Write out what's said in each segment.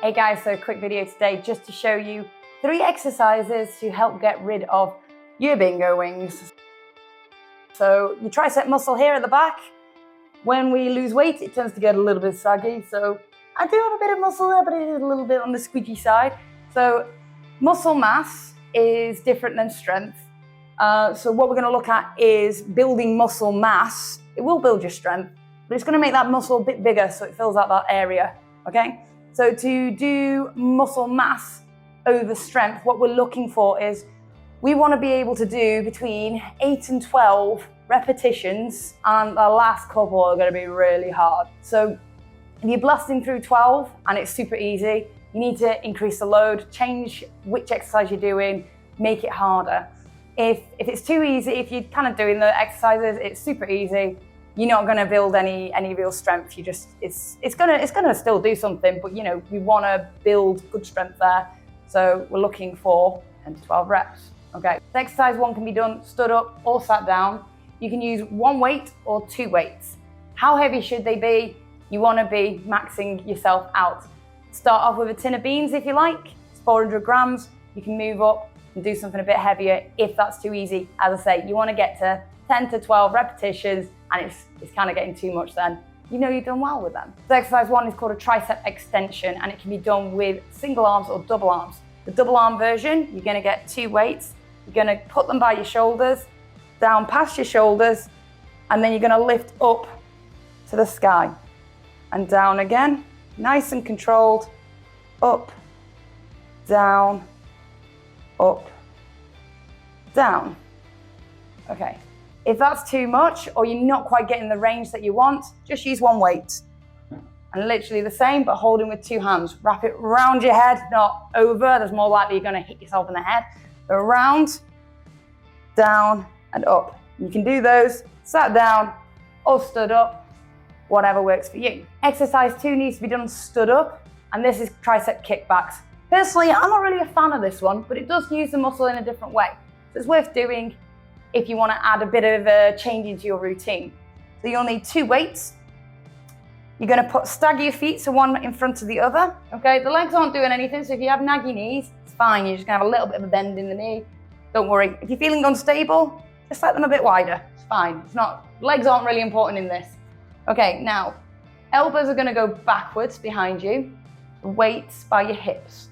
Hey guys, so a quick video today just to show you 3 exercises to help get rid of your bingo wings. So your tricep muscle here at the back, when we lose weight, it tends to get a little bit saggy. So I do have a bit of muscle there, but it is a little bit on the squeaky side. So muscle mass is different than strength. So what we're going to look at is building muscle mass. It will build your strength, but it's going to make that muscle a bit bigger so it fills out that area, okay? So to do muscle mass over strength, what we're looking for is we want to be able to do between 8 and 12 repetitions, and the last couple are going to be really hard. So if you're blasting through 12 and it's super easy, you need to increase the load, change which exercise you're doing, make it harder. If it's too easy, if you're kind of doing the exercises, it's super easy, you're not going to build any real strength. You just it's gonna still do something, but you know we want to build good strength there. So we're looking for 10 to 12 reps. Okay. Exercise 1 can be done stood up or sat down. You can use 1 weight or 2 weights. How heavy should they be? You want to be maxing yourself out. Start off with a tin of beans if you like. It's 400 grams. You can move up and do something a bit heavier if that's too easy. As I say, you want to get to 10 to 12 repetitions, and it's kind of getting too much then. You know you've done well with them. So exercise 1 is called a tricep extension, and it can be done with single arms or double arms. The double arm version, you're going to get 2 weights. You're going to put them by your shoulders, down past your shoulders, and then you're going to lift up to the sky and down again, nice and controlled, up, down, up, down. Okay. If that's too much or you're not quite getting the range that you want, just use 1 weight. And literally the same, but holding with 2 hands. Wrap it around your head, not over. There's more likely you're going to hit yourself in the head. But around, down, and up. You can do those sat down or stood up, whatever works for you. Exercise 2 needs to be done stood up, and this is tricep kickbacks. Personally, I'm not really a fan of this one, but it does use the muscle in a different way. So it's worth doing if you want to add a bit of a change into your routine. So you'll need 2 weights. You're going to stagger your feet, so one in front of the other. Okay, the legs aren't doing anything, so if you have naggy knees, it's fine. You're just going to have a little bit of a bend in the knee. Don't worry. If you're feeling unstable, just let them a bit wider. It's fine. It's not, legs aren't really important in this. Okay, now, elbows are going to go backwards behind you, weights by your hips.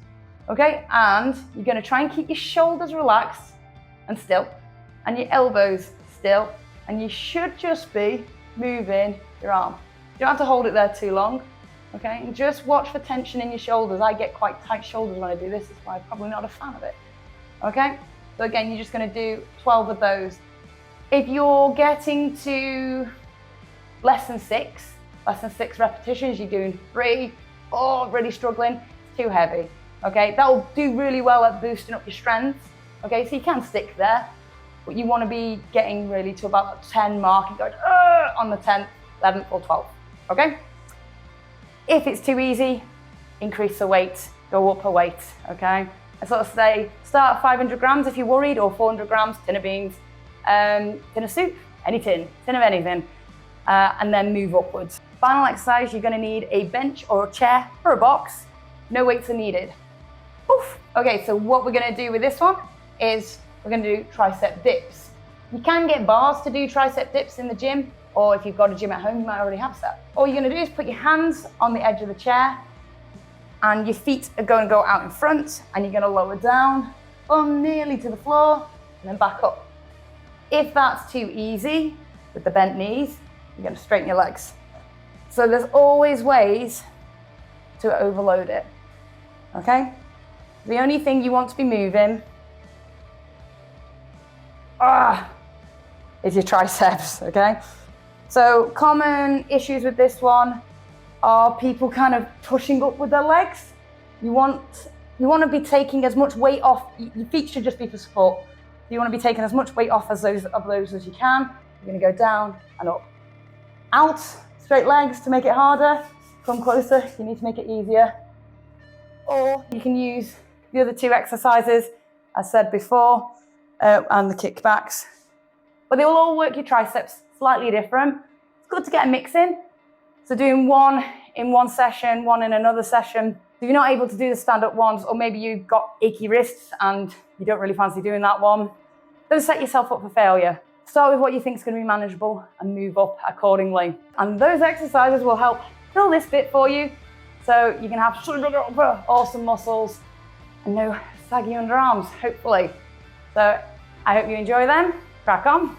Okay, and you're going to try and keep your shoulders relaxed and still, and your elbows still, and you should just be moving your arm. You don't have to hold it there too long, okay? And just watch for tension in your shoulders. I get quite tight shoulders when I do this, that's why I'm probably not a fan of it, okay? So again, you're just gonna do 12 of those. If you're getting to less than 6 repetitions, you're doing 3, or really struggling, it's too heavy, okay? That'll do really well at boosting up your strength, okay? So you can stick there, but you want to be getting really to about that 10 mark and going on the 10th, 11th or 12th, okay? If it's too easy, increase the weight, go up a weight, okay? I sort of say start at 500 grams if you're worried, or 400 grams, tin of beans, tin of soup, any tin of anything, and then move upwards. Final exercise, you're going to need a bench or a chair or a box. No weights are needed. Oof. Okay, so what we're going to do with this one is we're going to do tricep dips. You can get bars to do tricep dips in the gym, or if you've got a gym at home, you might already have that. All you're going to do is put your hands on the edge of the chair, and your feet are going to go out in front, and you're going to lower down, nearly to the floor, and then back up. If that's too easy, with the bent knees, you're going to straighten your legs. So there's always ways to overload it, okay? The only thing you want to be moving is your triceps, okay? So common issues with this one are people kind of pushing up with their legs. You want to be taking as much weight off. Your feet should just be for support. You want to be taking as much weight off as those as you can. You're going to go down and up. Out, straight legs to make it harder. Come closer if you need to make it easier. Or you can use the other 2 exercises, as said before, and the kickbacks. But they will all work your triceps slightly different. It's good to get a mix in. So doing one in one session, one in another session, If you're not able to do the stand-up ones, or maybe you've got achy wrists and you don't really fancy doing that one, don't set yourself up for failure. Start with what you think is going to be manageable and move up accordingly. And those exercises will help fill this bit for you, so you can have awesome muscles and no saggy underarms, hopefully. So I hope you enjoy them. Crack on.